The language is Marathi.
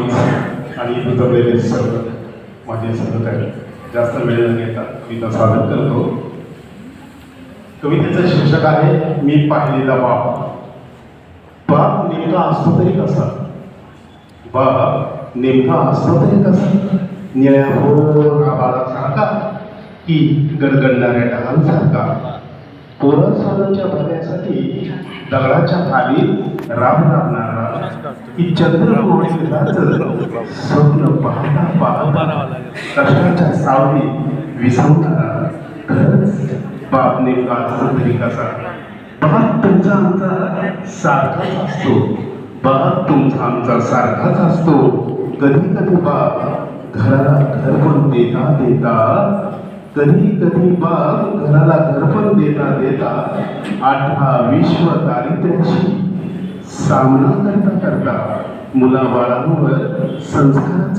समावेश आणि बुजवलेले सर्व माझे सहकारी जास्त वेळ न घेता कविता सादर करतो. कवितेचं शीर्षक आहे मी पाहिलेला बाप. बाप नेमका असतो तरी कसा? बाप नेमका असतो तरी कसा? निळ्या भोर आभाळासारखा की गडगडणाऱ्या ढगांसारखा? पोरं सोन्याच्या भल्यासाठी दगडाच्या खाली राब राबणारा की चंद्रकोळीचं स्वप्न पाहता पाहता कष्टाच्या सावली विसरणारा? खरंच बाप नेमका असतो तरी कसा? बाप तुमचा आमचा सारखाच असतो. बाप तुमचा आमचा सारखाच असतो. कधी कधी बाप घराला घर पण देता देता कधी कधी बाप घराला घर पण देता देता 18 विश्व दारिद्र्याशी सामना करता करता मुलाबाळांवर संस्काराचं